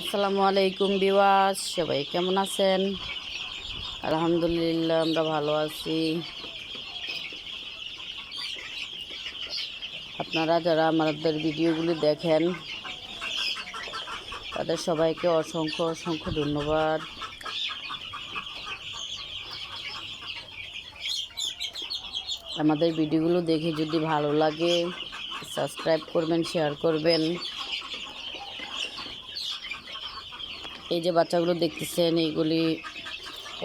আসসালামু আলাইকুম ভিউয়ার্স, সবাই কেমন আছেন? আলহামদুলিল্লাহ, আমরা ভালো আছি। আপনারা যারা আমাদের ভিডিওগুলি দেখেন তাদের সবাইকে অসংখ্য অসংখ্য ধন্যবাদ। আমাদের ভিডিওগুলো দেখে যদি ভালো লাগে সাবস্ক্রাইব করবেন, শেয়ার করবেন। এই যে বাচ্চাগুলো দেখতেছেন, এইগুলি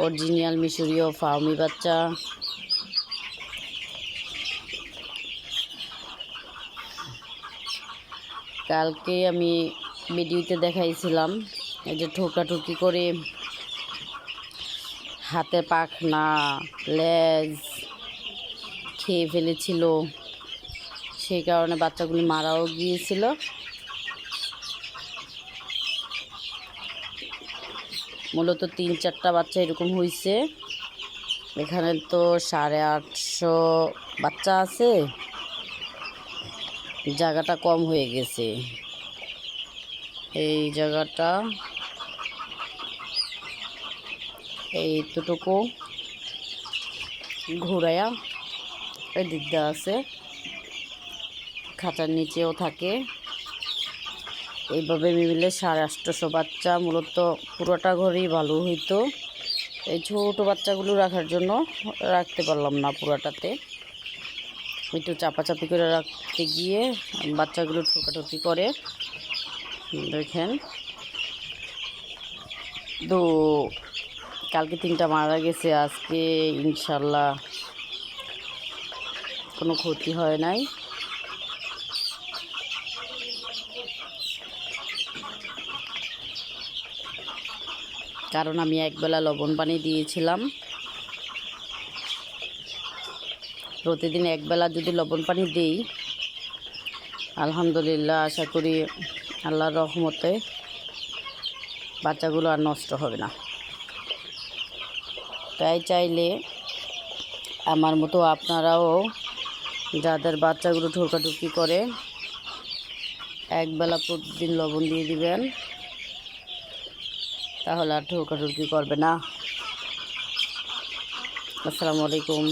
অরিজিনাল মিশরীয় ফার্মি বাচ্চা। কালকে আমি ভিডিওতে দেখাইছিলাম এই যে ঠোকাঠুকি করে হাতে পাখনা লেজ খেয়ে ফেলেছিল, সেই কারণে বাচ্চাগুলি মারাও গিয়েছিল। মূলত 3-4টা বাচ্চা এরকম হয়েছে। এখানে তো 850 বাচ্চা আছে, জায়গাটা কম হয়ে গেছে। এই জায়গাটা এইটুকু ঘুরাইয়া এই দিক দিয়ে আছে, খাঁচার নিচেও থাকে। এইভাবে মিলে 850 বাচ্চা। মূলত পুরোটা ঘরেই ভালো হইতো, এই ছোট বাচ্চাগুলো রাখার জন্য রাখতে পারলাম না পুরোটাতে। একটু চাপাচাপি করে রাখতে গিয়ে বাচ্চাগুলো ঠোকাঠুকি করে। দেখেন তো কালকে 3টা মারা গেছে, আজকে ইনশাল্লাহ কোনো ক্ষতি হয় নাই। কারণ আমি একবেলা লবণ পানি দিয়েছিলাম। প্রতিদিন একবেলা যদি লবণ পানি দিই, আলহামদুলিল্লাহ আশা করি আল্লাহর রহমতে বাচ্চাগুলো আর নষ্ট হবে না। তাই চাইলে আমার মতো আপনারাও যাদের বাচ্চাগুলো ঠোকাঠুকি করে একবেলা প্রতিদিন লবণ দিয়ে দিবেন, তাহলে আর ঠোকাঠুকি করবে না। আসসালামু আলাইকুম।